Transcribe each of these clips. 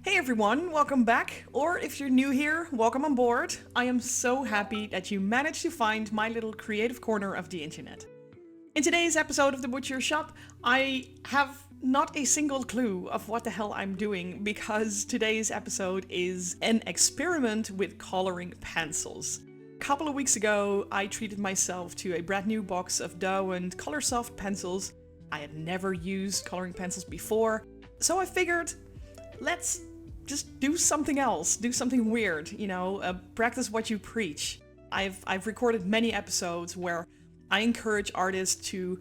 Hey everyone, welcome back, or if you're new here, welcome on board. I am so happy that you managed to find my little creative corner of the internet. In today's episode of The Butcher Shop, I have not a single clue of what the hell I'm doing because today's episode is an experiment with coloring pencils. A couple of weeks ago, I treated myself to a brand new box of Dow and Colorsoft pencils. I had never used coloring pencils before, so I figured, let's just do something else, do something weird, practice what you preach. I've recorded many episodes where I encourage artists to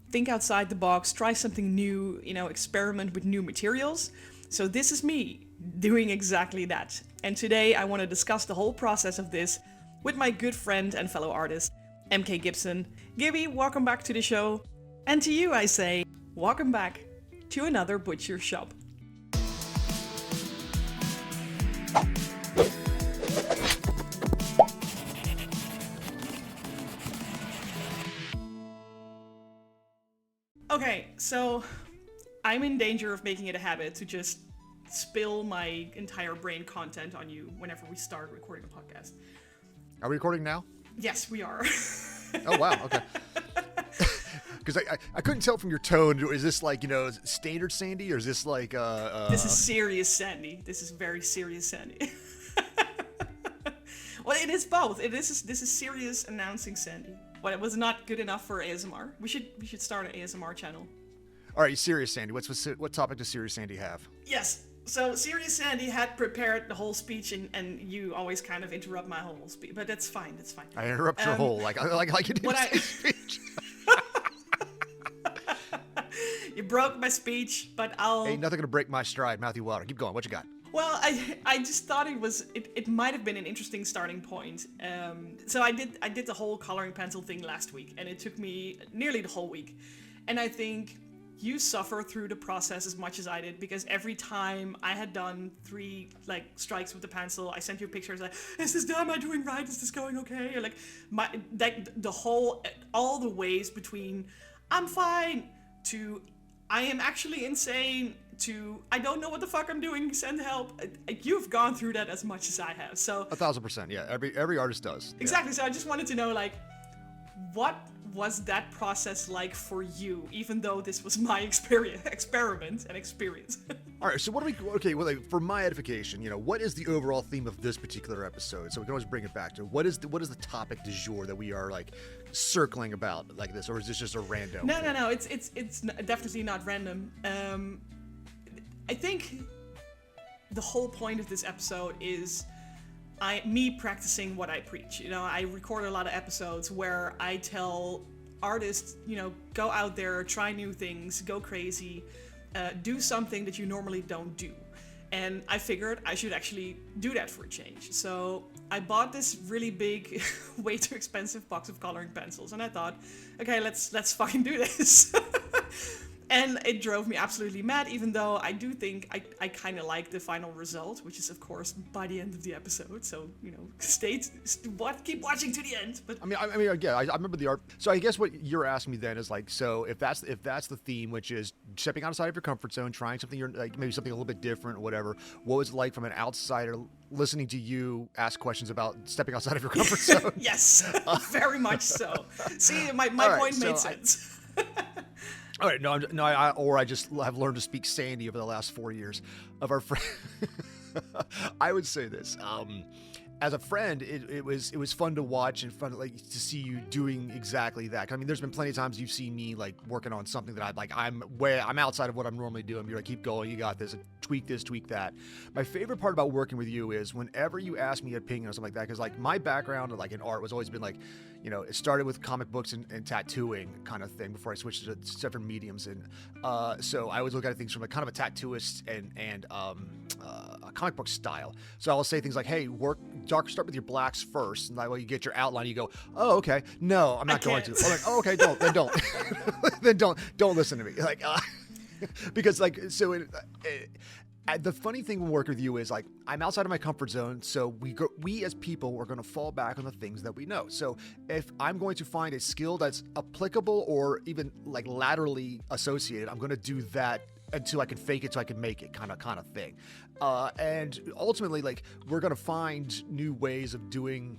think outside the box, try something new, experiment with new materials. So this is me doing exactly that. And today I want to discuss the whole process of this with my good friend and fellow artist, MK Gibson. Gibby, welcome back to the show. And to you I say, welcome back to another Butcher Shop. Okay, so I'm in danger of making it a habit to just spill my entire brain content on you whenever we start recording a podcast. Are we recording now? Yes, we are. Oh, wow. Okay. Because I couldn't tell from your tone. Is this like, is it standard Sandy or is this like... This is serious Sandy. This is very serious Sandy. Well, it is both. This is serious announcing Sandy. But it was not good enough for ASMR. We should start an ASMR channel. All right, serious Sandy. What topic does serious Sandy have? Yes. So serious Sandy had prepared the whole speech, and you always kind of interrupt my whole speech, but that's fine. That's fine. I interrupt your whole like you did speech. You broke my speech, but I'll. Ain't nothing gonna break my stride, Matthew Wilder. Keep going. What you got? Well, I just thought it might have been an interesting starting point. So I did the whole coloring pencil thing last week, and it took me nearly the whole week. And I think you suffer through the process as much as I did, because every time I had done 3 strikes with the pencil, I sent you pictures like, is this done? Am I doing right? Is this going okay? Or all the ways between I'm fine to I am actually insane to I don't know what the fuck I'm doing, send help. You've gone through that as much as I have. So 1,000%, yeah. Every artist does. Exactly. Yeah. So I just wanted to know, what was that process like for you, even though this was my experiment and experience? All right, so for my edification, what is the overall theme of this particular episode? So we can always bring it back to what is the topic du jour that we are circling about like this, or is this just a random? No. It's definitely not random. I think the whole point of this episode is me practicing what I preach. I record a lot of episodes where I tell artists, go out there, try new things, go crazy, do something that you normally don't do. And I figured I should actually do that for a change. So I bought this really big, way too expensive box of coloring pencils, and I thought, okay, let's fucking do this. And it drove me absolutely mad, even though I do think I kind of like the final result, which is, of course, by the end of the episode. So, keep watching to the end. But I remember the art. So I guess what you're asking me then is so if that's the theme, which is stepping outside of your comfort zone, trying something maybe something a little bit different or whatever, what was it like from an outsider listening to you ask questions about stepping outside of your comfort zone? Yes, very much so. See, my point made sense. All right, I just have learned to speak Sandy over the last 4 years of our friend. I would say this. As a friend, it was fun to watch and fun to see you doing exactly that. I mean, there's been plenty of times you've seen me working on something that I'm outside of what I'm normally doing. You're keep going, you got this, tweak this, tweak that. My favorite part about working with you is whenever you ask me an opinion or something like that, because my background in art was always been it started with comic books and tattooing kind of thing before I switched to different mediums, and so I always look at things from kind of a tattooist and a comic book style. So I'll say things like, hey, start with your blacks first, and you get your outline, you go, oh, okay, no, I'm not going to. I'm like, oh, okay, don't then don't listen to me, because the funny thing when working with you is I'm outside of my comfort zone, so we as people are going to fall back on the things that we know. So if I'm going to find a skill that's applicable or even laterally associated, I'm going to do that until I can fake it, so I can make it, kind of thing. And ultimately, like, we're gonna find new ways of doing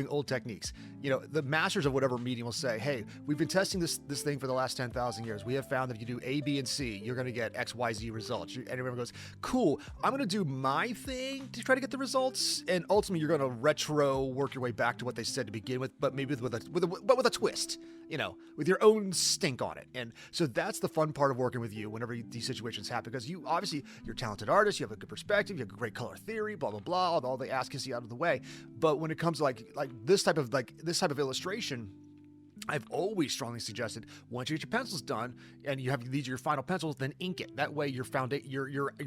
old techniques. You know, the masters of whatever medium will say, hey, we've been testing this thing for the last 10,000 years. We have found that if you do A, B, and C, you're going to get X, Y, Z results. And everyone goes, cool, I'm going to do my thing to try to get the results. And ultimately, you're going to work your way back to what they said to begin with, but maybe with a twist, you know, with your own stink on it. And so that's the fun part of working with you whenever these situations happen, because you're a talented artist, you have a good perspective, you have a great color theory, blah, blah, blah, all the ass kissy out of the way. But when it comes to like this type of illustration, I've always strongly suggested, once you get your pencils done and you have these are your final pencils, then ink it. That way your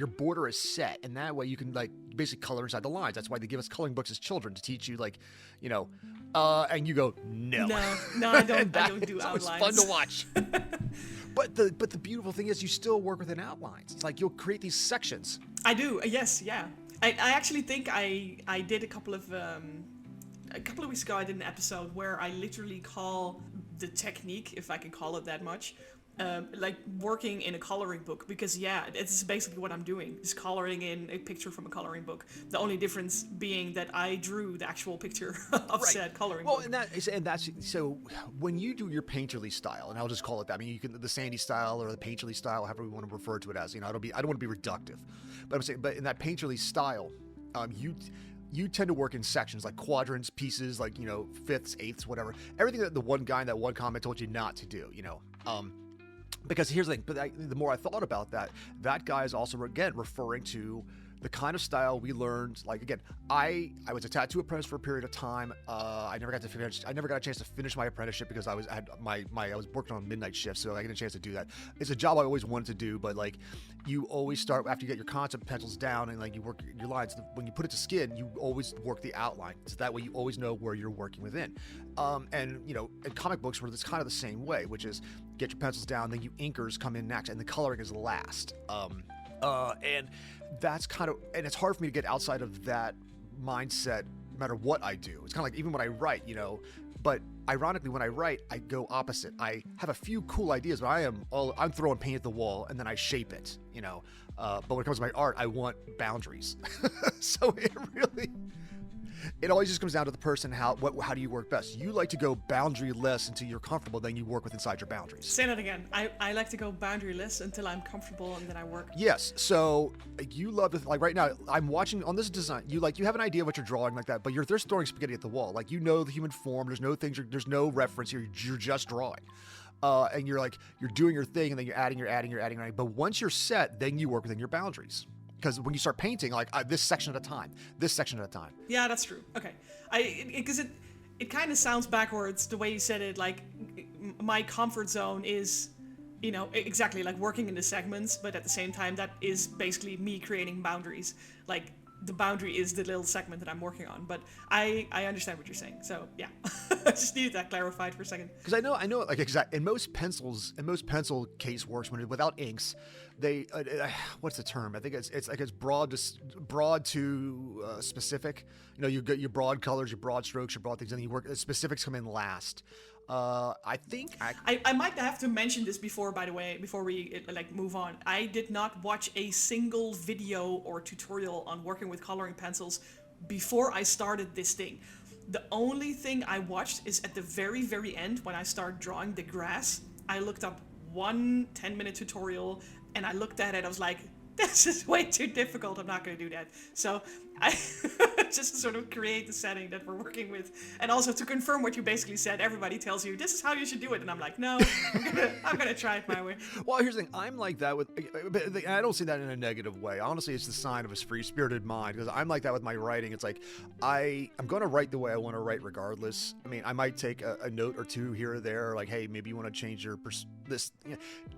border is set, and that way you can like basically color inside the lines. That's why they give us coloring books as children, to teach you, like, you know, and you go, no, I don't do outlines. It's fun to watch. But the beautiful thing is you still work within outlines. It's like you'll create these sections. I do. Yes. Yeah. I actually think I did a couple of weeks ago. I did an episode where I literally call the technique, if I can call it that much, like working in a coloring book, because it's basically what I'm doing, is coloring in a picture from a coloring book. The only difference being that I drew the actual picture of said coloring book. Well, and that's so when you do your painterly style, and I'll just call it that. I mean, you can the Sandy style or the painterly style, however we want to refer to it as. You know, I don't want to be reductive, but I'm saying, but in that painterly style, you tend to work in sections, like quadrants, pieces, like, you know, fifths, eighths, whatever. Everything that the one guy in that one comment told you not to do, you know. Because here's the thing, the more I thought about that guy is also, again, referring to the kind of style we learned. Like, again, I was a tattoo apprentice for a period of time. I never got a chance to finish my apprenticeship because I was working on midnight shift, so I didn't get a chance to do that. It's a job I always wanted to do, but like, you always start after you get your concept pencils down and like you work your lines. When you put it to skin, you always work the outline, so that way you always know where you're working within. And you know, in comic books, where it's kind of the same way, which is get your pencils down, then you inkers come in next, and the coloring is last. And that's kind of, and it's hard for me to get outside of that mindset no matter what I do. It's kind of like even when I write, you know, but ironically when I write, I go opposite. I have a few cool ideas, but I'm throwing paint at the wall and then I shape it, you know. But when it comes to my art, I want boundaries. So it always just comes down to the person. How do you work best? You like to go boundaryless until you're comfortable, then you work with inside your boundaries. Say that again. I like to go boundaryless until I'm comfortable, and then I work. Yes. So you love to, like right now, I'm watching on this design. You have an idea of what you're drawing like that, but you're just throwing spaghetti at the wall. Like, you know the human form. There's no reference here. You're just drawing. And you're doing your thing, and then you're adding. But once you're set, then you work within your boundaries. Because when you start painting, like this section at a time. Yeah, that's true. Okay, because it kind of sounds backwards the way you said it. Like, my comfort zone is, you know, exactly like working in the segments, but at the same time, that is basically me creating boundaries. Like, the boundary is the little segment that I'm working on. But I understand what you're saying. So yeah, I just needed that clarified for a second. Because I know like in most pencil case works, without inks, they what's the term? I think it's broad to specific. You know, you get your broad colors, your broad strokes, your broad things, and then you work. Specifics come in last. I think I might have to mention this before, by the way, before we move on. I did not watch a single video or tutorial on working with coloring pencils before I started this thing. The only thing I watched is at the very, very end, when I started drawing the grass. I looked up one 10-minute tutorial, and I looked at it. I was like, this is way too difficult. I'm not going to do that. So I just to sort of create the setting that we're working with, and also to confirm what you basically said. Everybody tells you this is how you should do it, and I'm like, no, I'm gonna try it my way. Well, here's the thing. I'm like that with, but I don't see that in a negative way. Honestly, it's the sign of a free-spirited mind, because I'm like that with my writing. It's like I'm going to write the way I want to write regardless. I mean, I might take a note or two here or there, like, hey, maybe you want to change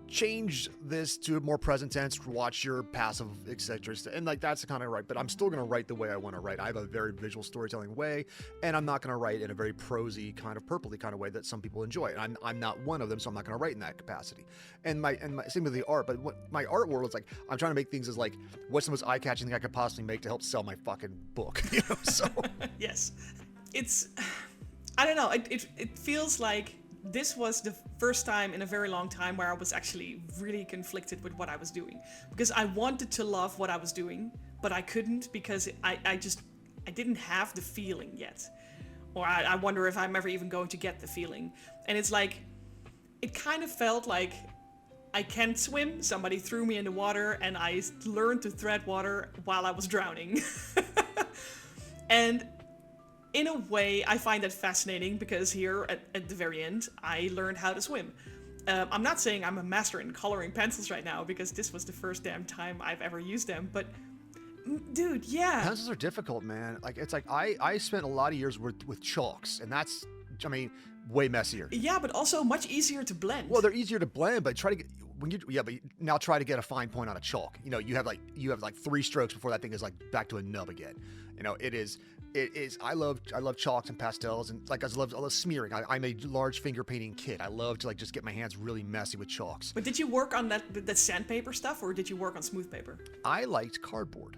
change this to a more present tense, watch your passive, etc. And like, that's the kind of right, but I'm still going to write the way I want to write. I have a very visual storytelling way, and I'm not going to write in a very prosy kind of purpley kind of way that some people enjoy. And I'm not one of them, so I'm not going to write in that capacity. And my same with the art, but what my art world is like, I'm trying to make things as like, what's the most eye-catching thing I could possibly make to help sell my fucking book, you know? So yes, it's, I don't know, it feels like this was the first time in a very long time where I was actually really conflicted with what I was doing, because I wanted to love what I was doing, but I couldn't because I didn't have the feeling yet, or I wonder if I'm ever even going to get the feeling. And it's like, it kind of felt like I can't swim. Somebody threw me in the water and I learned to tread water while I was drowning. And in a way, I find that fascinating because here at the very end, I learned how to swim. I'm not saying I'm a master in coloring pencils right now because this was the first damn time I've ever used them, but dude, yeah. Pencils are difficult, man. Like, it's like I spent a lot of years with chalks, and that's, I mean, way messier. Yeah, but also much easier to blend. Well, they're easier to blend, but try to get but now try to get a fine point on a chalk. You know, you have like 3 strokes before that thing is like back to a nub again. You know, it is. I love chalks and pastels, and like I love smearing. I'm a large finger painting kid. I love to like just get my hands really messy with chalks. But did you work on that sandpaper stuff, or did you work on smooth paper? I liked cardboard.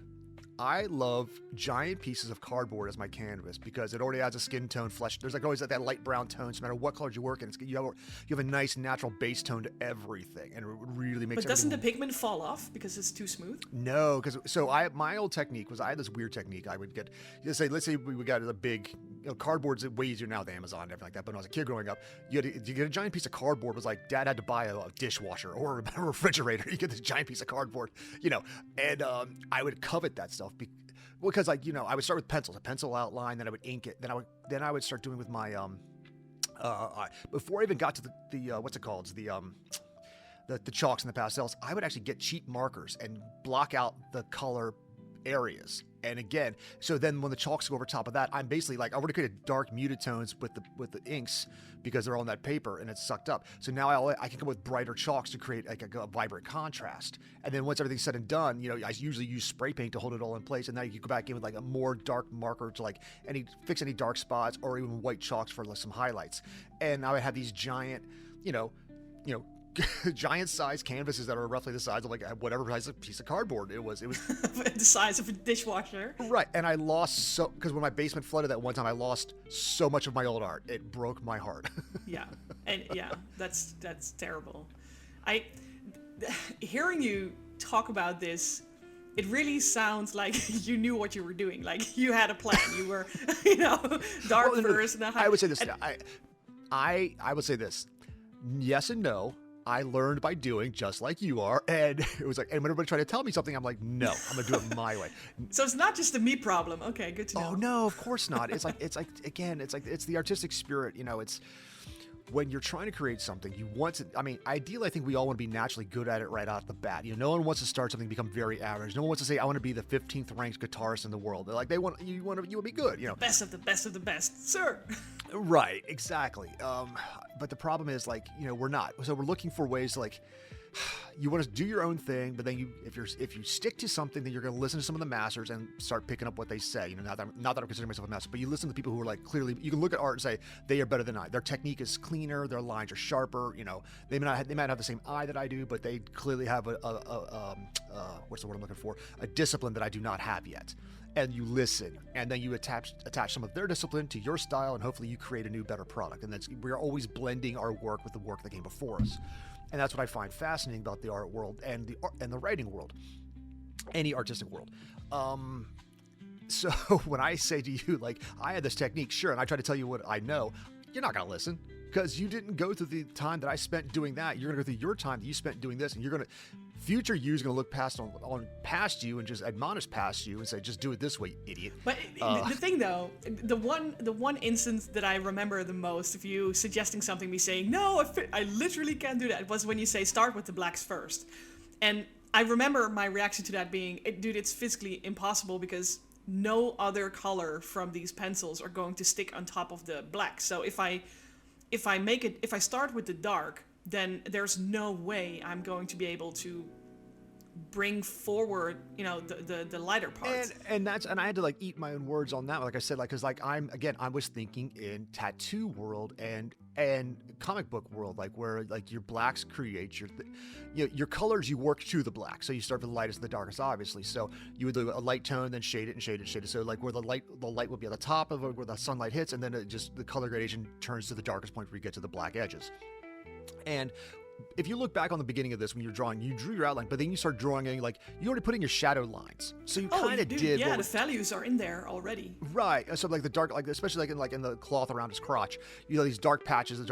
I love giant pieces of cardboard as my canvas because it already has a skin tone, flesh. There's like always that light brown tone, so no matter what colors you work in, you have a nice natural base tone to everything, and it really makes. But doesn't the pigment fall off because it's too smooth? No, because my old technique was I had this weird technique. I would get, let's say we got a big, cardboard's way easier now with Amazon and everything like that. But when I was a kid growing up, you get a giant piece of cardboard. It was like Dad had to buy a dishwasher or a refrigerator. You get this giant piece of cardboard, and I would covet that stuff because like I would start with pencils, a pencil outline, then I would ink it, then I would start doing with my before I even got to the what's it called, the chalks and the pastels, I would actually get cheap markers and block out the color areas. And again, so then when the chalks go over top of that, I'm basically like, I already created dark muted tones with the inks because they're on that paper and it's sucked up. So now I can come with brighter chalks to create like a vibrant contrast. And then once everything's said and done, I usually use spray paint to hold it all in place. And now you can go back in with like a more dark marker to like fix any dark spots, or even white chalks for like some highlights. And now I have these giant, giant size canvases that are roughly the size of like whatever size of piece of cardboard it was the size of a dishwasher, right? And I lost because when my basement flooded that one time, I lost so much of my old art. It broke my heart. That's terrible. Hearing you talk about this, it really sounds like you knew what you were doing. Like you had a plan. You were dark first. And I would say this. I would say this. Yes and no. I learned by doing, just like you are, and it was like, and when everybody tried to tell me something, I'm like, no, I'm gonna do it my way. So it's not just a me problem. Okay, good to know. Oh no, of course not. It's like it's the artistic spirit. It's when you're trying to create something, you want to. I mean, ideally, I think we all want to be naturally good at it right out the bat. No one wants to start something and become very average. No one wants to say, I want to be the 15th ranked guitarist in the world. They're like, you want to be good. Best of the best of the best, sir. Right, exactly. But the problem is, like, we're not. So we're looking for ways to, like, you want to do your own thing, but then if you stick to something, then you're going to listen to some of the masters and start picking up what they say. Not that I'm considering myself a master, but you listen to people who are like, clearly, you can look at art and say they are better than I. Their technique is cleaner, their lines are sharper. They might have the same eye that I do, but they clearly have what's the word I'm looking for? A discipline that I do not have yet. And you listen, and then you attach some of their discipline to your style, and hopefully you create a new, better product. And we're always blending our work with the work that came before us, and that's what I find fascinating about the art world and the writing world, any artistic world. So when I say to you, like, I had this technique, sure, and I try to tell you what I know, you're not gonna listen because you didn't go through the time that I spent doing that. You're gonna go through your time that you spent doing this, and future you is going to look past you and just admonish past you and say, just do it this way, idiot. But the thing though, the one instance that I remember the most of you suggesting something, me saying, no, I literally can't do that, was when you say start with the blacks first. And I remember my reaction to that being, dude, it's physically impossible because no other color from these pencils are going to stick on top of the black. So if I start with the dark, then there's no way I'm going to be able to bring forward, the lighter parts. And I had to like eat my own words on that. Like I said, like, cause like I was thinking in tattoo world and comic book world, like where like your blacks create your colors, you work to the black. So you start with the lightest and the darkest, obviously. So you would do a light tone, then shade it and shade it and shade it. So like where the light would be at the top of it, where the sunlight hits, and then the color gradation turns to the darkest point where you get to the black edges. And if you look back on the beginning of this, when you're drawing, you drew your outline, but then you start drawing in, like, you already put in your shadow lines. So you kind of did. Yeah, the values are in there already. Right. So like the dark, like especially like in the cloth around his crotch, these dark patches, and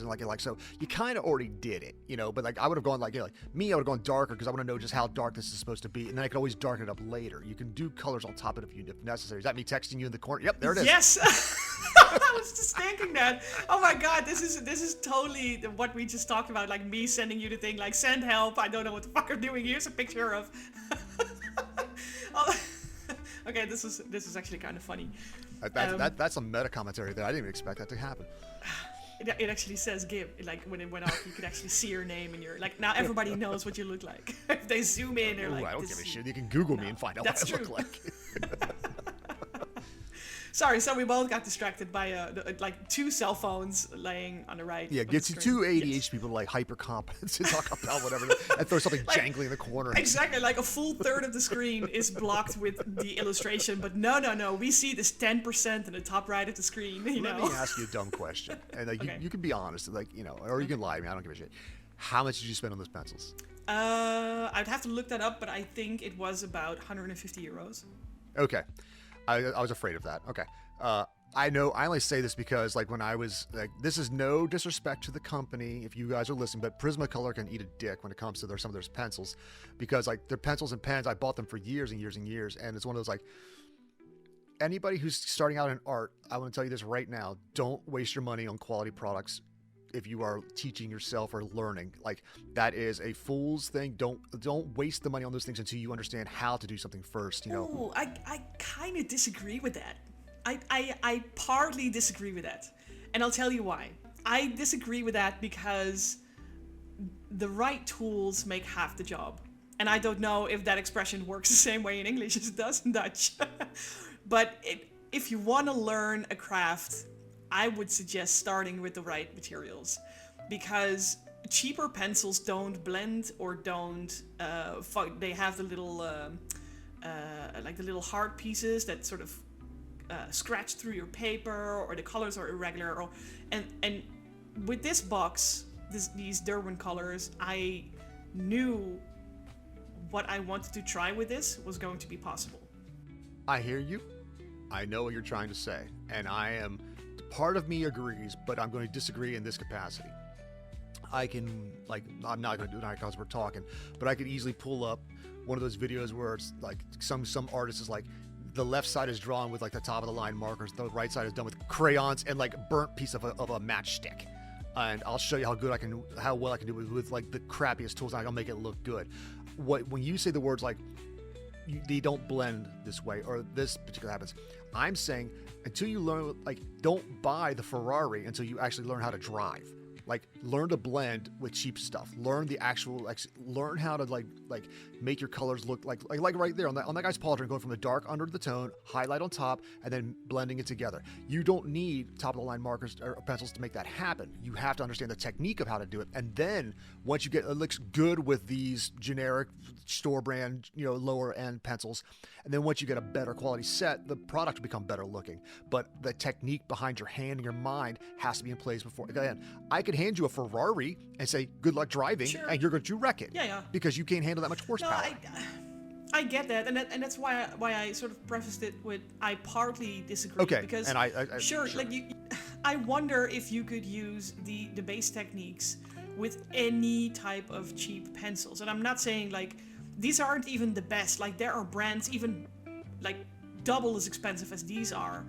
like so you kind of already did it, But like I would have gone like, I would have gone darker because I want to know just how dark this is supposed to be, and then I could always darken it up later. You can do colors on top of it if necessary. Is that me texting you in the corner? Yep, there it is. Yes. I was just thinking that. Oh my God, this is totally what we just talked about. Like me sending you the thing, like send help. I don't know what the fuck I'm doing. Here's a picture of. Oh, okay, this is actually kind of funny. That's some meta commentary there. I didn't even expect that to happen. It actually says Gib. Like when it went off, you could actually see your name, and you're like, now everybody knows what you look like. If they zoom in, they're like, I don't give a shit. You can Google me and find out what I look like. Sorry, so we both got distracted by like two cell phones laying on the right. Yeah, gets you two ADHD people like hyper competence to talk about whatever and throw something like, jangly in the corner. Exactly, like a full third of the screen is blocked with the illustration, but no, we see this 10% in the top right of the screen. Let me ask you a dumb question, and like okay. you can be honest, like or you can lie to me. I don't give a shit. How much did you spend on those pencils? I'd have to look that up, but I think it was about 150 euros. Okay. I was afraid of that. Okay. I know I only say this because like when I was like, this is no disrespect to the company if you guys are listening, but Prismacolor can eat a dick when it comes to some of their pencils, because like their pencils and pens, I bought them for years and years and years. And it's one of those like, anybody who's starting out in art, I want to tell you this right now, don't waste your money on quality products. If you are teaching yourself or learning, like that is a fool's thing. Don't waste the money on those things until you understand how to do something first. Ooh, I kind of disagree with that. I partly disagree with that, and I'll tell you why. I disagree with that because the right tools make half the job, and I don't know if that expression works the same way in English as it does in Dutch. But if you want to learn a craft, I would suggest starting with the right materials, because cheaper pencils don't blend or don't. They have the little like the little hard pieces that sort of scratch through your paper, or the colors are irregular. And with this box, these Derwent colors, I knew what I wanted to try with this was going to be possible. I hear you. I know what you're trying to say, and part of me agrees, but I'm going to disagree in this capacity. I'm not going to do it because we're talking, but I could easily pull up one of those videos where it's like some artist is like, the left side is drawn with like the top of the line markers, the right side is done with crayons and like burnt piece of a matchstick. And I'll show you how well I can do it with like the crappiest tools, and I'll make it look good. When you say the words like, they don't blend this way, or this particular happens, I'm saying until you learn, like, don't buy the Ferrari until you actually learn how to drive. Like, learn to blend with cheap stuff. Learn the actual, like, learn how to like make your colors look like right there on that guy's pauldron, going from the dark under the tone, highlight on top, and then blending it together. You don't need top of the line markers or pencils to make that happen. You have to understand the technique of how to do it, and then once you get it looks good with these generic store brand, lower end pencils, and then once you get a better quality set, the product will become better looking. But the technique behind your hand and your mind has to be in place before. Again, I could hand you a Ferrari and say, good luck driving, sure, and you're going to wreck it. Yeah. Because you can't handle that much horsepower. No, I get that, and that's why I sort of prefaced it with I partly disagree. Okay, because and I sure, like I wonder if you could use the base techniques with any type of cheap pencils. And I'm not saying like these aren't even the best. Like there are brands even like double as expensive as these are.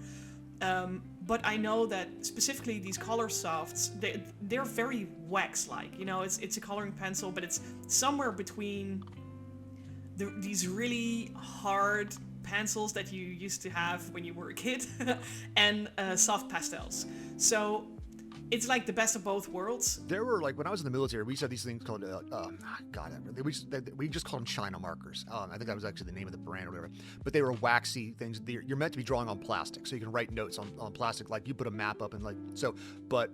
But I know that specifically these color softs, they're very wax-like. It's a coloring pencil, but it's somewhere between these really hard pencils that you used to have when you were a kid and soft pastels. So it's like the best of both worlds. There were like when I was in the military, we used to have these things called we just called them China markers. I think that was actually the name of the brand or whatever. But they were waxy things. You're meant to be drawing on plastic, so you can write notes on plastic. Like you put a map up and like so. But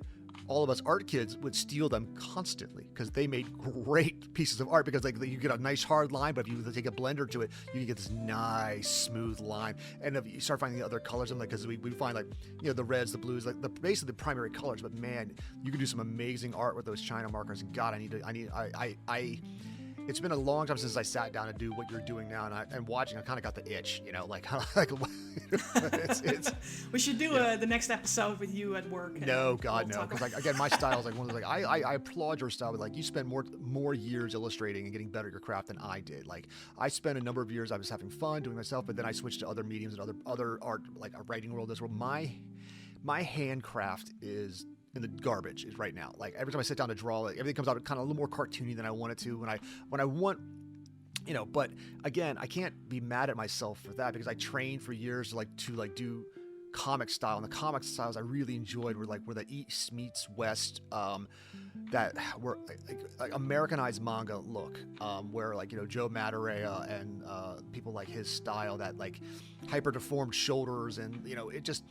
all of us art kids would steal them constantly because they made great pieces of art because like you get a nice hard line, but if you take a blender to it, you can get this nice smooth line. And if you start finding the other colors in like because we find like the reds, the blues, like basically the primary colors. But man, you can do some amazing art with those China markers. And God, I it's been a long time since I sat down to do what you're doing now, and watching, I kind of got the itch, like it's we should do the next episode with you at work. No, God, no, because again, my style is like one of those, like I applaud your style, but like you spend more years illustrating and getting better at your craft than I did. Like I spent a number of years, I was having fun doing myself, but then I switched to other mediums and other art, like a writing world. This world, my handcraft is in the garbage is right now. Like every time I sit down to draw, like everything comes out kind of a little more cartoony than I want it to. When I want, but again, I can't be mad at myself for that because I trained for years to do comic style, and the comic styles I really enjoyed were the East meets West, that were like Americanized manga look, where Joe Madureira and people like his style, that like hyper deformed shoulders, and it just.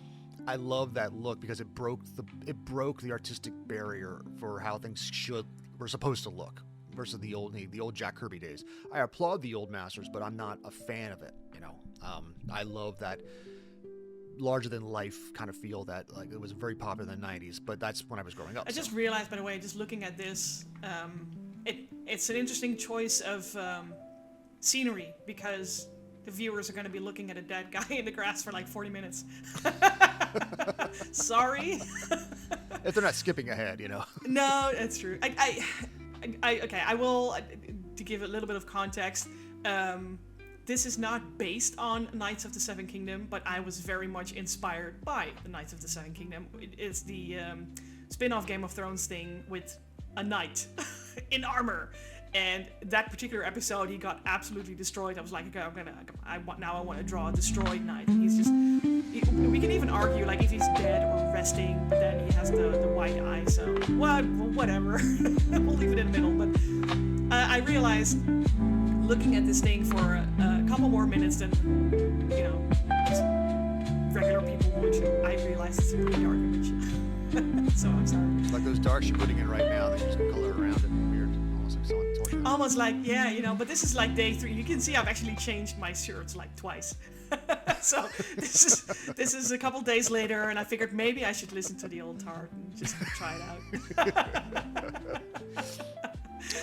I love that look because it broke the artistic barrier for how things were supposed to look versus the old Jack Kirby days. I applaud the old masters, but I'm not a fan of it. I love that larger than life kind of feel that like it was very popular in the 90s, but that's when I was growing up. I just realized, by the way, just looking at this, it's an interesting choice of scenery because the viewers are going to be looking at a dead guy in the grass for like 40 minutes. Sorry. If they're not skipping ahead, No, that's true. I will, to give a little bit of context, this is not based on Knights of the Seven Kingdom, but I was very much inspired by the Knights of the Seven Kingdom. It is the spin-off Game of Thrones thing with a knight in armor. And that particular episode, he got absolutely destroyed. I was like, okay, I want to draw a destroyed knight. And he's just, we can even argue, like, if he's dead or resting, then he has the white eye. So, whatever. We'll leave it in the middle. But I realized, looking at this thing for a couple more minutes than, just regular people would, I realized it's a pretty dark image. So I'm sorry. It's like those darks you're putting in right now that you just color around it. Weird. Almost like, but this is like day 3. You can see I've actually changed my shirts like twice. So this is a couple days later, and I figured maybe I should listen to the old art and just try it out.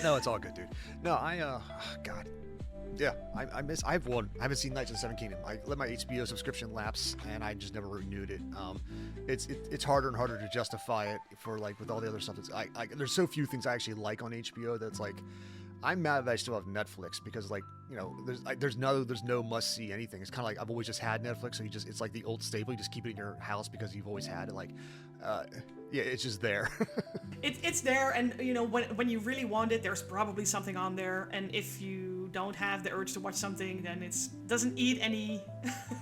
No, it's all good, dude. No, God. Yeah, I haven't seen Knights of the Seven Kingdom. I let my HBO subscription lapse, and I just never renewed it. It's harder and harder to justify it for like with all the other stuff. There's so few things I actually like on HBO that's like, I'm mad that I still have Netflix because like there's no must see anything. It's kind of like I've always just had Netflix, so it's like the old staple. You just keep it in your house because you've always had it. Like, yeah, it's just there. It's there, and when you really want it, there's probably something on there. And if you don't have the urge to watch something, then it doesn't eat anything.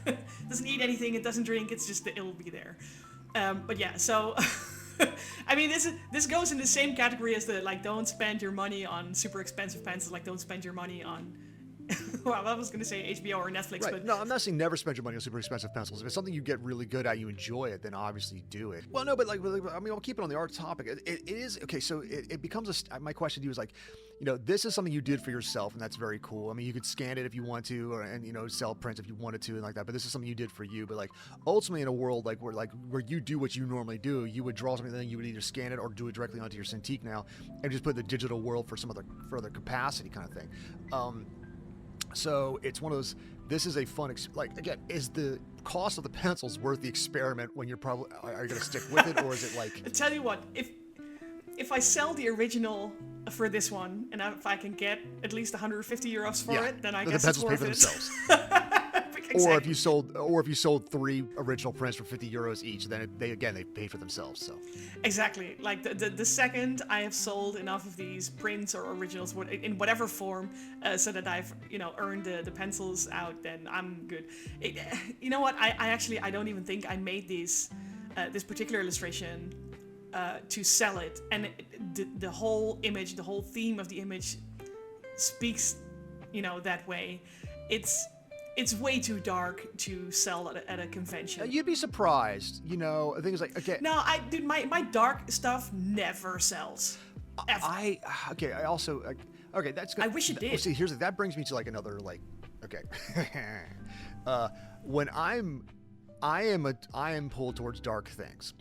It doesn't drink. It's just it'll be there. But yeah, so. I mean, this goes in the same category as the like don't spend your money on super expensive pencils, like don't spend your money on well, I was going to say HBO or Netflix, right. But no, I'm not saying never spend your money on super expensive pencils. If it's something you get really good at, you enjoy it, then obviously do it. Well, no, but I mean, I'll keep it on the art topic. It is okay. So it becomes my question to you is like, this is something you did for yourself, and that's very cool. I mean, you could scan it if you want to, and sell prints if you wanted to, and like that. But this is something you did for you. But like ultimately, in a world where you do what you normally do, you would draw something, then you would either scan it or do it directly onto your Cintiq now, and just put it in the digital world for some other capacity kind of thing. So it's one of those. This is a fun again. Is the cost of the pencils worth the experiment? When are you going to stick with it, or is it like? I tell you what, if I sell the original for this one, and if I can get at least 150 euros for it, then I guess it's worth it. The pencils pay for themselves. Exactly. Or if you sold 3 original prints for 50 euros each, then they pay for themselves. So exactly, like the second I have sold enough of these prints or originals in whatever form, so that I've earned the pencils out, then I'm good. You know what? I don't even think I made this particular illustration to sell it, and the whole image, the whole theme of the image speaks, that way. It's way too dark to sell at a convention. You'd be surprised, things like, okay. No, dude, my dark stuff never sells. Ever. Okay, that's good. I wish it did. Well, see, that brings me to like another okay. When I am pulled towards dark things.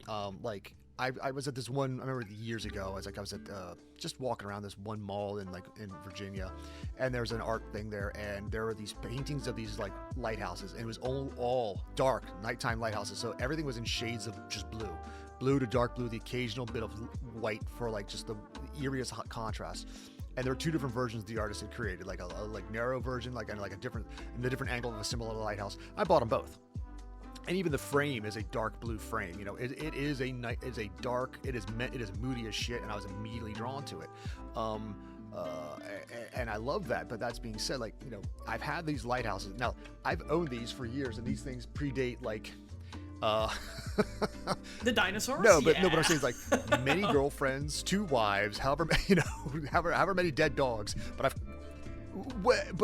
I was at this one, I remember years ago, I was at just walking around this one mall in Virginia, and there's an art thing there, and there were these paintings of these lighthouses, and it was all dark nighttime lighthouses. So everything was in shades of just blue to dark blue, the occasional bit of white for just the eeriest contrast. And there were two different versions the artist had created, a narrow version, a different angle of a similar lighthouse. I bought them both. And even the frame is a dark blue frame. It is moody as shit, and I was immediately drawn to it. And I love that. But that's being said, I've had these lighthouses. Now, I've owned these for years, and these things predate the dinosaurs. No, but what I'm saying is many girlfriends, 2 wives, however many dead dogs. But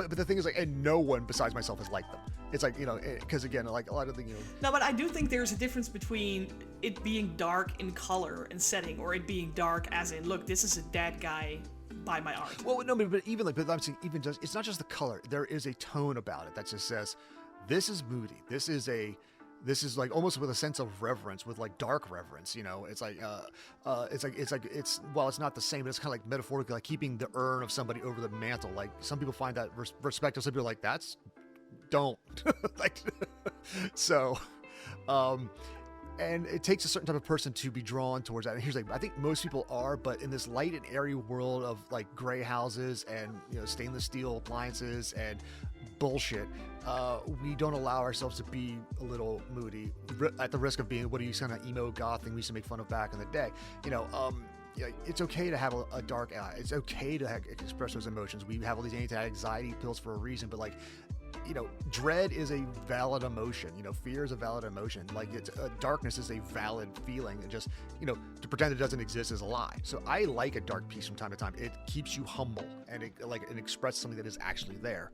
the thing is and no one besides myself has liked them. It's because again, a lot of the No, but I do think there's a difference between it being dark in color and setting, or it being dark as in, look, this is a dead guy, buy my art. Well, no, but even but I'm saying it's not just the color. There is a tone about it that just says, this is moody. This is almost with a sense of reverence, with dark reverence. While it's not the same, but it's kind of metaphorically keeping the urn of somebody over the mantle. Some people find that respectful. Some people are that's don't so. And it takes a certain type of person to be drawn towards that. And here's I think most people are, but in this light and airy world of gray houses and stainless steel appliances and bullshit, we don't allow ourselves to be a little moody at the risk of being what are you kind of emo goth thing we used to make fun of back in the day. It's okay to have a dark eye. It's okay to express those emotions. We have all these anti-anxiety pills for a reason, but dread is a valid emotion. Fear is a valid emotion. Darkness is a valid feeling, and just to pretend it doesn't exist is a lie. So I like a dark piece from time to time. It keeps you humble, and it expresses something that is actually there.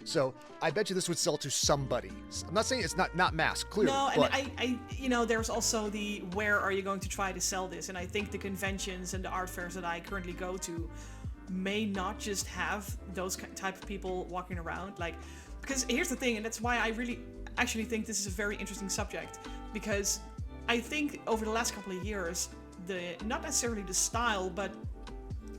So I bet you this would sell to somebody. I'm not saying it's not mass, clearly. No, and I there's also the where are you going to try to sell this? And I think the conventions and the art fairs that I currently go to may not just have those type of people walking around. Because here's the thing, and that's why I really actually think this is a very interesting subject, because I think over the last couple of years, not necessarily the style, but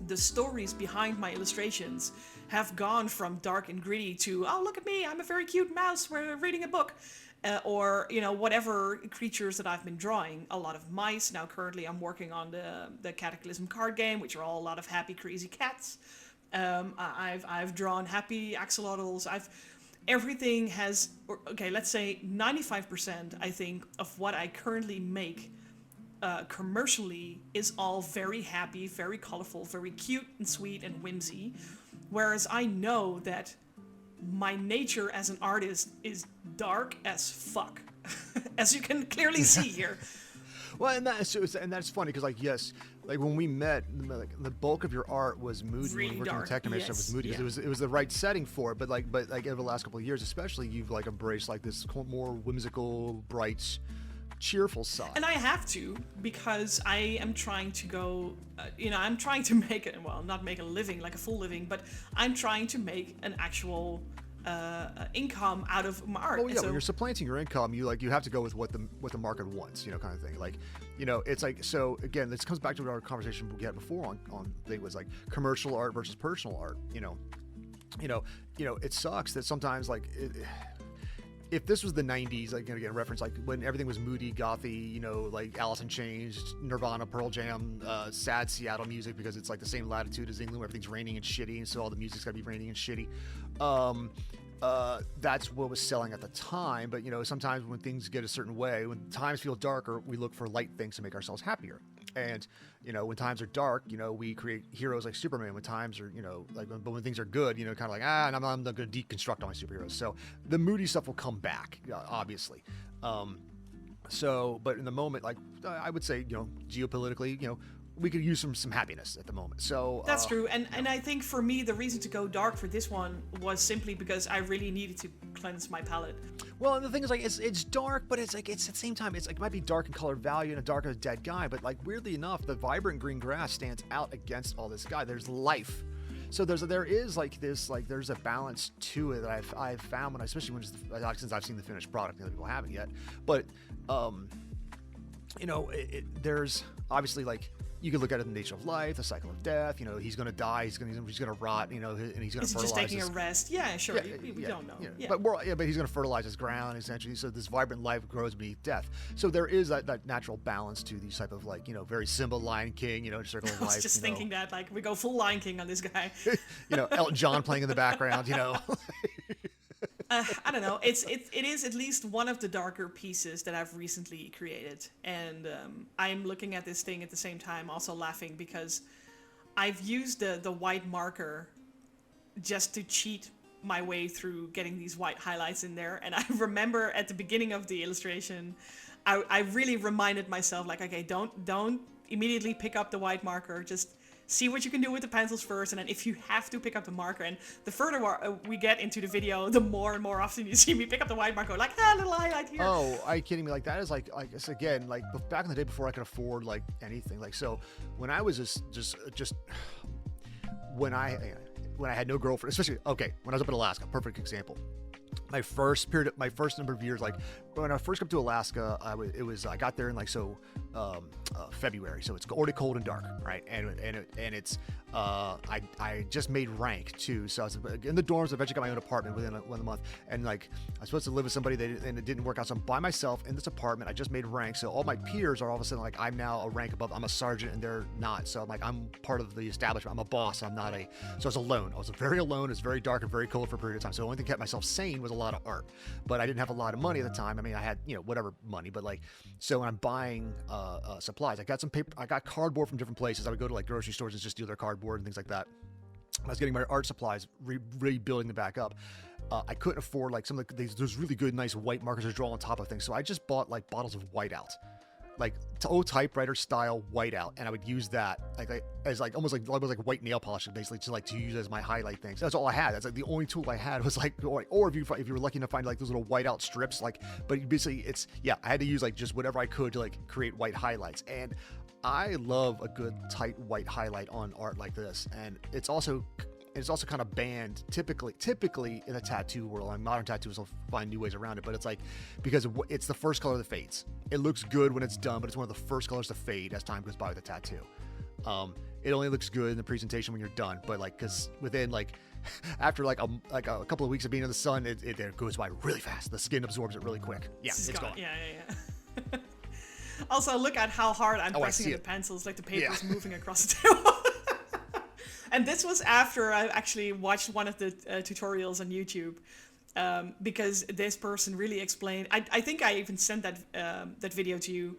the stories behind my illustrations have gone from dark and gritty to, oh, look at me, I'm a very cute mouse, we're reading a book. Or whatever creatures that I've been drawing. A lot of mice. Now currently I'm working on the Cataclysm card game, which are all a lot of happy, crazy cats. I've drawn happy axolotls. Everything has, let's say 95%, I think, of what I currently make commercially is all very happy, very colorful, very cute and sweet and whimsy. Whereas I know that my nature as an artist is dark as fuck, as you can clearly see here. Well, and that's funny because yes, when we met, the bulk of your art was moody. Really when we worked on the dark, tech stuff was moody because it was the right setting for it. But over the last couple of years, especially, you've embraced this more whimsical, bright, cheerful side. And I have to, because I am trying to go, I'm trying to make it, not make a living, like a full living, but I'm trying to make an actual income out of my art. Oh yeah, when you're supplanting your income, you have to go with what the market wants, kind of thing. It's so again, this comes back to our conversation we had before on thing was commercial art versus personal art. It sucks that sometimes if this was the 90s, again, reference when everything was moody, gothy, Alice in Chains, Nirvana, Pearl Jam, sad Seattle music because it's the same latitude as England where everything's raining and shitty, and so all the music's gotta be raining and shitty. That's what was selling at the time. But sometimes when things get a certain way, when times feel darker, we look for light things to make ourselves happier. And when times are dark, we create heroes like Superman. When times are but when things are good, kind of I'm not going to deconstruct all my superheroes. So the moody stuff will come back, obviously. So, but in the moment, like I would say, geopolitically, we could use some happiness at the moment. So That's true, and I think for me the reason to go dark for this one was simply because I really needed to cleanse my palette. Well, and the thing is, like, it's dark, but it's at the same time, it's like, it might be dark in color value and a dark as a dead guy, but like, weirdly enough, the vibrant green grass stands out against all this guy. There's life. So there's a balance to it that I've found especially since I've seen the finished product, and other people haven't yet. But there's obviously, like, you can look at it in the nature of life, the cycle of death. He's going to die. He's going to rot. And he's going to fertilize. It's just taking a rest. Yeah, sure. We don't know. Yeah. But he's going to fertilize his ground essentially. So this vibrant life grows beneath death. So there is that natural balance to these type of, like, very simple Lion King. Circle of life. I was just thinking that, like, we go full Lion King on this guy. Elton John playing in the background. I don't know. It is at least one of the darker pieces that I've recently created, and I'm looking at this thing at the same time, also laughing because I've used the white marker just to cheat my way through getting these white highlights in there. And I remember at the beginning of the illustration, I really reminded myself, like, okay, don't immediately pick up the white marker. Just see what you can do with the pencils first, and then if you have to, pick up the marker. And the further we get into the video, the more and more often you see me pick up the white marker, like, little highlight here. Oh, are you kidding me? Like, that is like again, like, back in the day before I could afford, like, anything. Like, so when I was just when I had no girlfriend, especially, okay, when I was up in Alaska, perfect example. My first number of years, like, when I first got to Alaska, I got there in, like, February, so it's already cold and dark, right? And it's I just made rank too, so I was in the dorms. I eventually got my own apartment within a month, and, like, I was supposed to live with somebody and it didn't work out, so I'm by myself in this apartment. I just made rank, so all my peers are all of a sudden, like, I'm now a rank above. I'm a sergeant and they're not, so I'm like, I'm part of the establishment. I'm a boss. I'm not so I was alone. I was very alone. It was very dark and very cold for a period of time, so the only thing that kept myself sane was a lot of art. But I didn't have a lot of money at the time. I mean, I had, whatever money, but, like, so when I'm buying supplies, I got some paper, I got cardboard from different places. I would go to, like, grocery stores and just steal their cardboard and things like that. I was getting my art supplies, rebuilding them back up. I couldn't afford, like, some of those really good, nice white markers to draw on top of things. So I just bought, like, bottles of whiteout, like old typewriter style whiteout, and I would use that as almost like white nail polish, basically, to use as my highlight things. That's all I had. That's, like, the only tool I had was, like, or if you were lucky enough to find, like, those little whiteout strips, like, but basically I had to use, like, just whatever I could to, like, create white highlights. And I love a good tight white highlight on art like this, and it's also kind of banned typically in the tattoo world. Like, modern tattoos will find new ways around it, but it's like, because it's the first color that fades. It looks good when it's done, but it's one of the first colors to fade as time goes by with the tattoo. It only looks good in the presentation when you're done, but, like, because within, like, after like a couple of weeks of being in the sun, it goes by really fast. The skin absorbs it really quick. Yeah, it's gone. Yeah. Also, look at how hard I'm pressing the pencils, like the paper's moving across the table. And this was after I actually watched one of the tutorials on YouTube, because this person really explained. I think I even sent that video to you.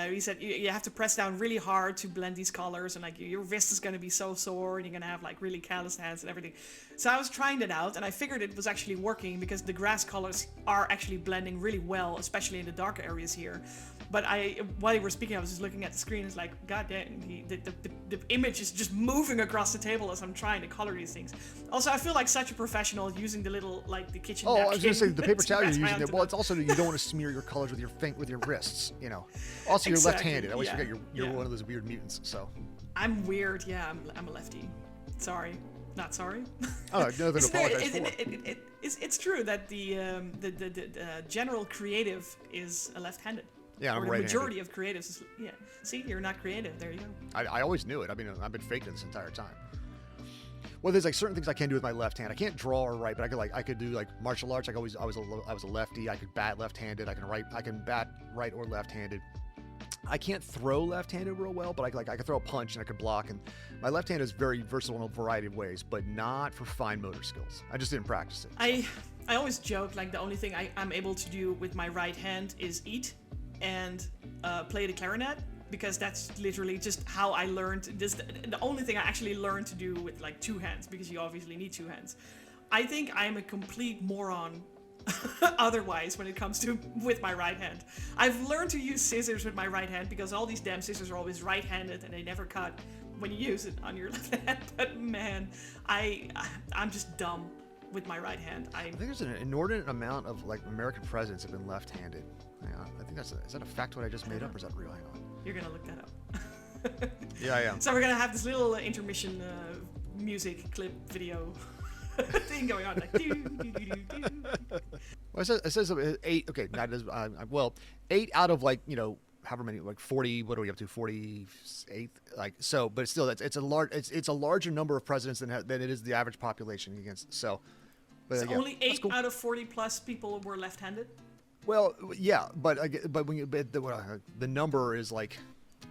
He said you have to press down really hard to blend these colors, and, like, your wrist is going to be so sore, and you're going to have, like, really calloused hands and everything. So I was trying that out, and I figured it was actually working because the grass colors are actually blending really well, especially in the darker areas here. But while you were speaking, I was just looking at the screen. It's like, god damn, the image is just moving across the table as I'm trying to color these things. Also, I feel like such a professional using the little, like, the kitchen napkin. I was going to say, the paper towel you're using there. Well, it's also, you don't want to smear your colors with your wrists, Also, you're left-handed. I always forget you're one of those weird mutants, so. I'm weird, yeah. I'm a lefty. Sorry. Not sorry. Oh, nothing to apologize for. It's true that the general creative is left-handed. Yeah, I'm right-handed. right-handed. The majority of creatives is, yeah. See, you're not creative. There you go. I always knew it. I mean, I've been faking it this entire time. Well, there's, like, certain things I can do with my left hand. I can't draw or write, but I could do, like, martial arts. I was a lefty. I could bat left-handed. I can bat right or left-handed. I can't throw left-handed real well, but I can throw a punch and I can block. And my left hand is very versatile in a variety of ways, but not for fine motor skills. I just didn't practice it. So. I always joke, like, the only thing I'm able to do with my right hand is eat and play the clarinet, because that's literally just how I learned this. The only thing I actually learned to do with, like, two hands, because you obviously need two hands. I think I'm a complete moron otherwise when it comes to with my right hand. I've learned to use scissors with my right hand because all these damn scissors are always right-handed and they never cut when you use it on your left hand. But man, I'm just dumb with my right hand. I think there's an inordinate amount of like American presidents have been left-handed. Hang on. I think is that a fact what I just made up or is that real? Hang on. You're gonna look that up. Yeah, I am. So we're gonna have this little intermission music clip video thing going on, like do do do do do. Well, it says 8. Okay, that is well, 8 out of like however many, like 40. What are we up to? 48. Like so, but still, it's a larger number of presidents than it is the average population against. So, but so only 8 out of 40 plus people were left-handed. Well, yeah, but the number is like,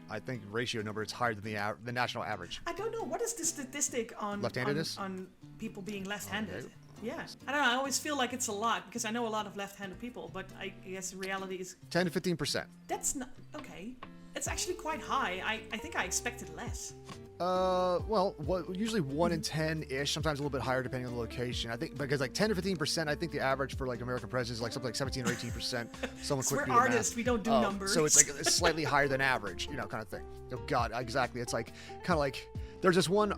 I think ratio number is higher than the national average. I don't know. What is the statistic on left-handedness? On people being left-handed? Okay. Yeah. I don't know. I always feel like it's a lot because I know a lot of left-handed people, but I guess the reality is 10 to 15%. That's not okay. It's actually quite high. I think I expected less. Well, usually 1 in 10-ish, sometimes a little bit higher depending on the location. I think because like 10 to 15%, I think the average for like American presidents is like something like 17 or 18%. Someone quick. We're artists, we don't do numbers. So it's like slightly higher than average, kind of thing. Oh God, exactly. It's like kind of like there's this one.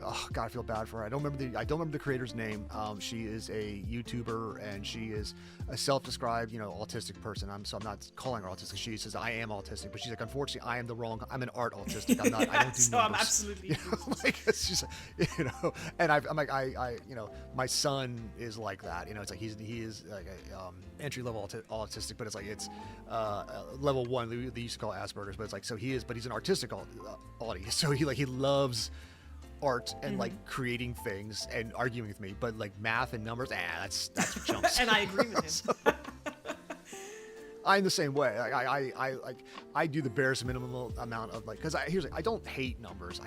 Oh God, I feel bad for her. I don't remember the creator's name. She is a YouTuber and she is a self-described, autistic person. I'm not calling her autistic. She says I am autistic, but she's like, unfortunately, I'm an art autistic. I'm not. I don't do so numbers. I'm absolutely. Like it's just, and I'm like my son is like that. It's like he is like a entry level autistic, but it's like it's level 1. They used to call it Asperger's, but it's like so he is, but he's an artistic audience. So he loves art and like creating things and arguing with me, but like math and numbers, that's jumps. And I agree with him. I'm the same way. I do the barest minimum amount of like, because I don't hate numbers.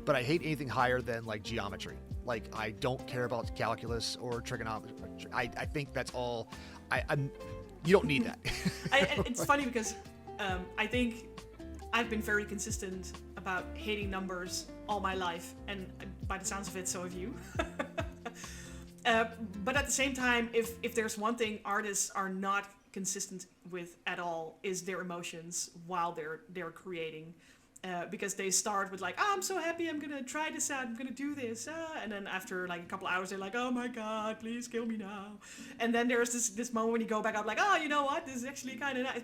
But I hate anything higher than like geometry. Like I don't care about calculus or trigonometry. I think that's all. You don't need that. It's funny because I think I've been very consistent about hating numbers all my life, and by the sounds of it, so have you. But at the same time, if there's one thing artists are not consistent with at all, is their emotions while they're creating. Because they start with like, I'm so happy, I'm gonna try this out, I'm gonna do this, and then after like a couple hours they're like, oh my God, please kill me now. And then there's this moment when you go back up like, oh, you know what, this is actually kind of nice.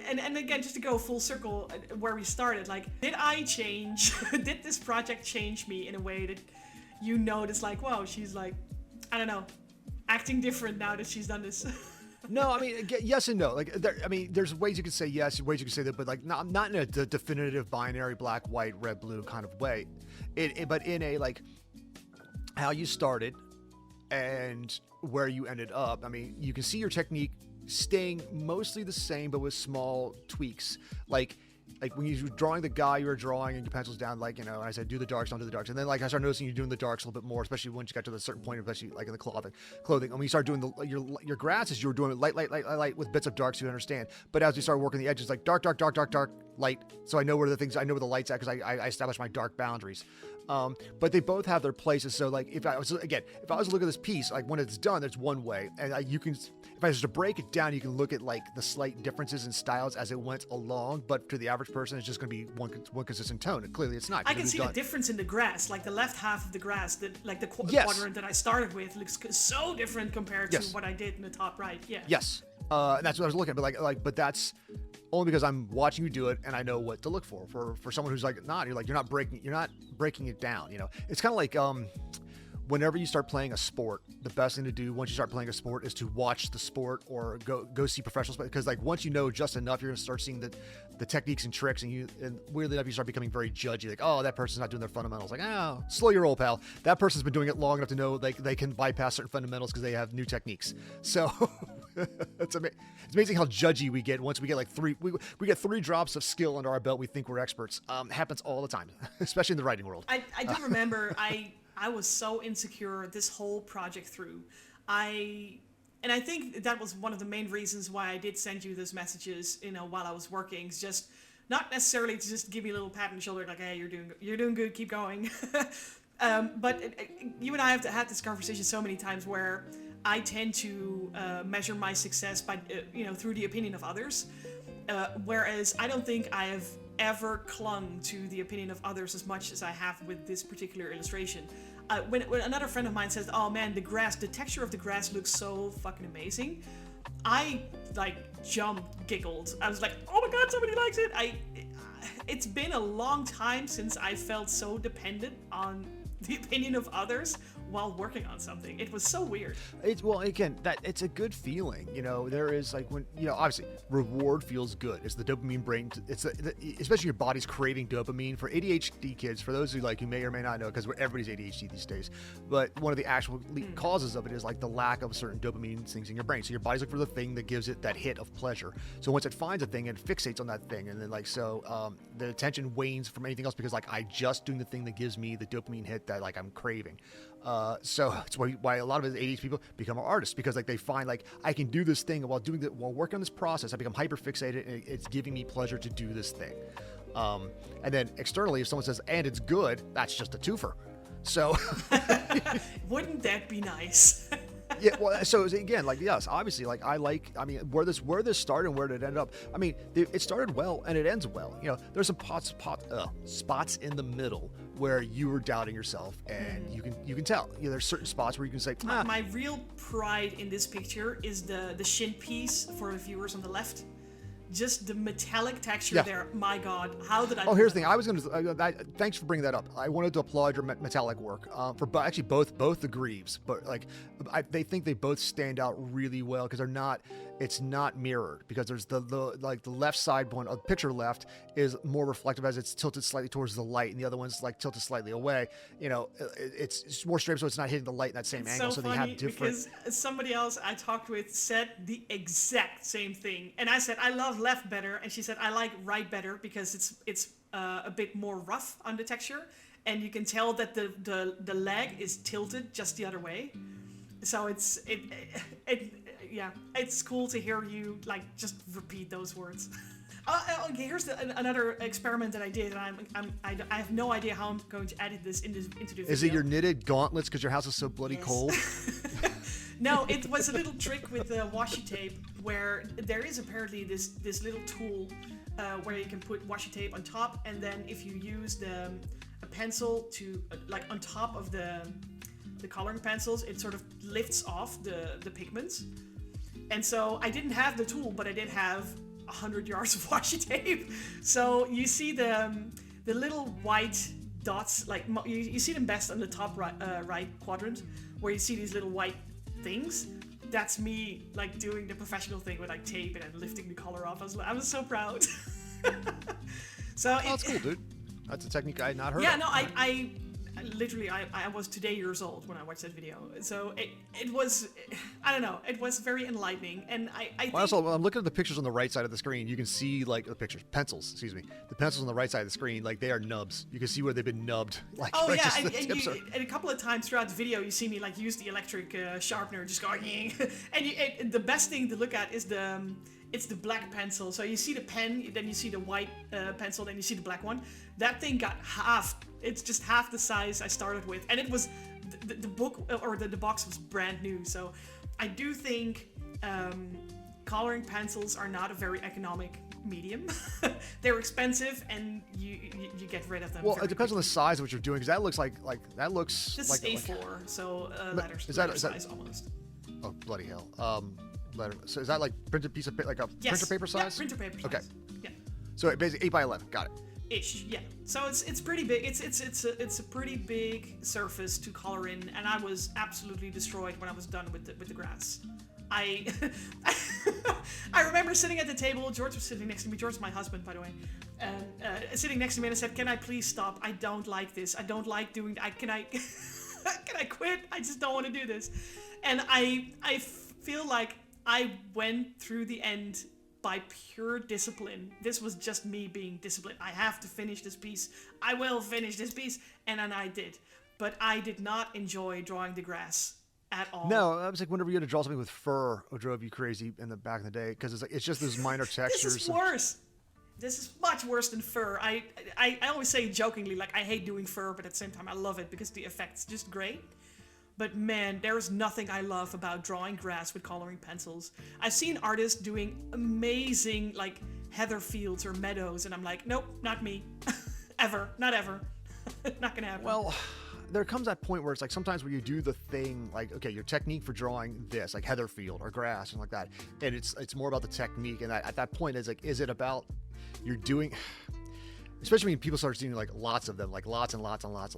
And again, just to go full circle where we started, like, did I change? Did this project change me in a way that you notice like, whoa, she's like, I don't know, acting different now that she's done this? No, I mean, yes and no. Like, there's ways you can say yes, ways you can say that, but like not in a definitive binary black, white, red, blue kind of way. But in a like how you started and where you ended up. I mean, you can see your technique staying mostly the same, but with small tweaks. Like when you were drawing the guy you were drawing and your pencils down, like, and I said, do the darks, don't do the darks. And then like I started noticing you doing the darks a little bit more, especially once you got to a certain point, especially like in the clothing. And when you start doing your grasses, you were doing it light with bits of darks, you understand. But as we started working the edges, like dark, light. So I know where the light's at because I established my dark boundaries. But they both have their places. So like if I was to look at this piece, like when it's done, there's one way, and if I was to break it down, you can look at like the slight differences in styles as it went along. But to the average person, it's just going to be one consistent tone. And clearly, it's not. I can see the difference in the grass, like the left half of the grass, quadrant that I started with looks so different compared to what I did in the top right. Yeah. Yes. And that's what I was looking at. But that's only because I'm watching you do it and I know what to look for. For someone who's like, you're not breaking it down. It's kind of like whenever you start playing a sport, the best thing to do once you start playing a sport is to watch the sport or go see professionals, because like once you know just enough, you're gonna start seeing the techniques and tricks, and weirdly enough, you start becoming very judgy. Like, oh, that person's not doing their fundamentals. Like, oh, slow your roll, pal. That person's been doing it long enough to know they can bypass certain fundamentals because they have new techniques. So it's amazing how judgy we get once we get like we get 3 drops of skill under our belt. We think we're experts. Happens all the time, especially in the writing world. I do remember I was so insecure this whole project through. And I think that was one of the main reasons why I did send you those messages, while I was working. It's just not necessarily to just give me a little pat on the shoulder, like, hey, you're doing good, keep going. But you and I have had this conversation so many times where I tend to measure my success by, through the opinion of others. Whereas I don't think I have ever clung to the opinion of others as much as I have with this particular illustration. When another friend of mine says, "Oh man, the texture of the grass looks so fucking amazing," I jumped, giggled. I was like, "Oh my god, somebody likes it!" It's been a long time since I felt so dependent on the opinion of others while working on something. It was so weird. It's a good feeling. There is when obviously reward feels good. It's the dopamine brain. It's especially your body's craving dopamine. For ADHD kids, for those who may or may not know, because everybody's ADHD these days, but one of the actual causes of it is the lack of certain dopamine things in your brain. So your body's looking for the thing that gives it that hit of pleasure. So once it finds a thing, it fixates on that thing, and then the attention wanes from anything else because I just doing the thing that gives me the dopamine hit that I'm craving. So that's why a lot of ADHD people become artists, because they find I can do this thing while working on this process. I become hyper fixated, and it's giving me pleasure to do this thing. And then externally, if someone says, "and it's good," that's just a twofer. So wouldn't that be nice? Yeah, well, so again, yes, obviously, where this started and where did it end up. I mean, it started well and it ends well. There's some spots in the middle where you were doubting yourself, and you can tell. There's certain spots where you can say, My real pride in this picture is the shin piece for the viewers on the left. Just the metallic texture there. My God, how did I? Oh, here's the thing. I was going to. Thanks for bringing that up. I wanted to applaud your metallic work for actually both the greaves, but they think they both stand out really well because they're not. It's not mirrored, because there's the left side one, picture left is more reflective as it's tilted slightly towards the light, and the other one's tilted slightly away. It's more straight, so it's not hitting the light in that same angle. So they have different. Because somebody else I talked with said the exact same thing, and I said I love left better, and she said I like right better because it's a bit more rough on the texture, and you can tell that the leg is tilted just the other way. So it's cool to hear you just repeat those words. Okay, here's another experiment that I did, and I have no idea how I'm going to edit this into the video. Is it your knitted gauntlets because your house is so bloody cold? No, it was a little trick with the washi tape, where there is apparently this little tool where you can put washi tape on top, and then if you use a pencil to on top of the coloring pencils, it sort of lifts off the pigments. And so I didn't have the tool, but I did have 100 yards of washi tape. So you see the little white dots, you see them best on the top right quadrant, where you see these little white things. That's me doing the professional thing with tape and lifting the color off. I was so proud. That's cool, dude. That's a technique I had not heard of. Yeah, no, I literally, I was today years old when I watched that video. So it was, I don't know, it was very enlightening. And I think... Also, I'm looking at the pictures on the right side of the screen. You can see the pencils, excuse me. The pencils on the right side of the screen, they are nubs. You can see where they've been nubbed. And a couple of times throughout the video, you see me use the electric sharpener, just going, and the best thing to look at is it's the black pencil. So you see the pen, then you see the white pencil, then you see the black one. That thing got half. It's just half the size I started with, and it was the book or the box was brand new. So I do think coloring pencils are not a very economic medium. They're expensive, and you get rid of them. Well, it depends on the size of what you're doing, because that looks that looks. This is A4, so letters. Is that size almost? Oh, bloody hell! Letter. So is that printed piece of printer paper size? Yeah, printer paper size. Okay. Yeah. So it basically 8x11. Got it. Ish, yeah. So it's pretty big. It's a pretty big surface to color in, and I was absolutely destroyed when I was done with the grass. I remember sitting at the table. George was sitting next to me. George is my husband, by the way. And sitting next to me, and I said, "Can I please stop? I don't like this. I don't like doing. Can I can I quit? I just don't want to do this." And I feel like I went through the end by pure discipline. This was just me being disciplined. I have to finish this piece. I will finish this piece. And then I did. But I did not enjoy drawing the grass at all. No, I was whenever you had to draw something with fur, it drove you crazy in the back in the day, because it's just those minor textures. This is worse. This is much worse than fur. I always say jokingly, I hate doing fur, but at the same time I love it because the effect's just great. But man, there's nothing I love about drawing grass with coloring pencils. I've seen artists doing amazing, like, heather fields or meadows, and I'm like, nope, not me. Ever. Not ever. Not gonna happen. Well, there comes that point where it's like sometimes where you do the thing, like, okay, your technique for drawing this, like heather field or grass and like that, and it's more about the technique. And at that point, it's like, is it about you're doing... Especially when people start seeing like lots of them, like lots and lots and lots,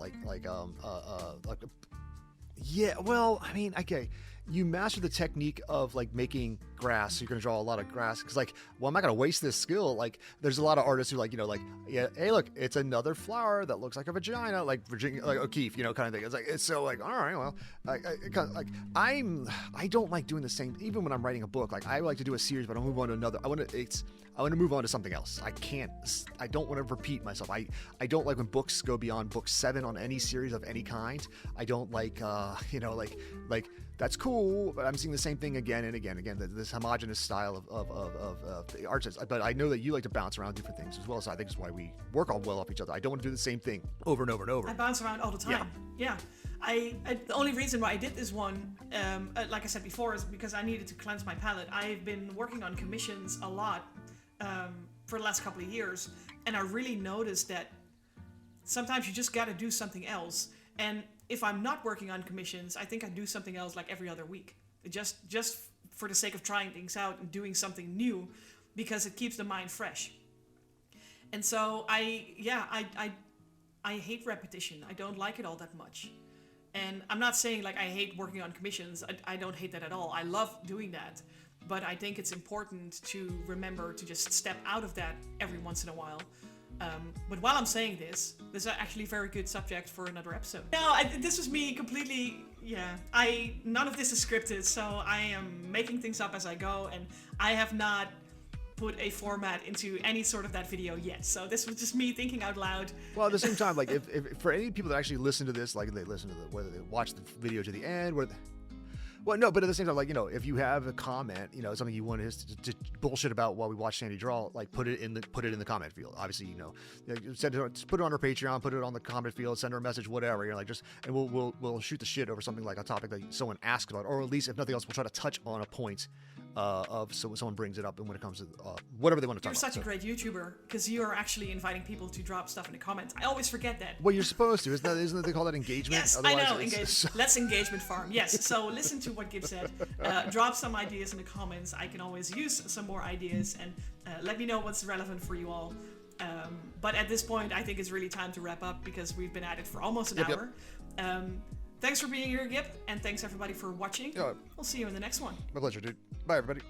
yeah, well, I mean, okay, you master the technique of like making grass, so you're gonna draw a lot of grass, because like, well, I'm not gonna waste this skill. Like, there's a lot of artists who like, like, yeah, hey, look, it's another flower that looks like a vagina, like Virginia, like O'Keeffe, kind of thing. It's like, it's so like, all right, well, I don't like doing the same. Even when I'm writing a book, like I like to do a series, but I'll move on to another. I want to move on to something else. I don't want to repeat myself. I don't like when books go beyond book 7 on any series of any kind. I don't like, like that's cool, but I'm seeing the same thing again and again, this homogenous style of the artists. But I know that you like to bounce around different things as well, so I think it's why we work all well off each other. I don't want to do the same thing over and over and over. I bounce around all the time. Yeah. The only reason why I did this one, like I said before, is because I needed to cleanse my palette. I've been working on commissions a lot for the last couple of years, and I really noticed that sometimes you just got to do something else. And if I'm not working on commissions, I think I do something else like every other week, just for the sake of trying things out and doing something new, because it keeps the mind fresh. And so I hate repetition. I don't like it all that much. And I'm not saying like I hate working on commissions. I don't hate that at all. I love doing that. But I think it's important to remember to just step out of that every once in a while. But while I'm saying this is actually a very good subject for another episode. No, this was me completely, none of this is scripted, so I am making things up as I go, and I have not put a format into any sort of that video yet. So this was just me thinking out loud. Well, at the same time, like if for any people that actually listen to this, like they listen to whether they watch the video to the end, well, no, but at the same time, like, if you have a comment, something you want to bullshit about while we watch Sandy draw, like put it in the comment field. Obviously, put it on her Patreon, put it on the comment field, send her a message, whatever. And we'll shoot the shit over something like a topic that someone asks about, or at least if nothing else, we'll try to touch on a point so someone brings it up, and when it comes to whatever they want to talk about. You're such a great YouTuber because you are actually inviting people to drop stuff in the comments. I always forget that. Well, you're supposed to, isn't that they call that engagement? Yes, otherwise, I know. Let's engagement farm. Yes. So listen to what Gib said. Drop some ideas in the comments. I can always use some more ideas, and let me know what's relevant for you all. But at this point, I think it's really time to wrap up because we've been at it for almost an hour. Thanks for being here, Gib, and thanks everybody for watching. We'll see you in the next one. My pleasure, dude. Bye, everybody.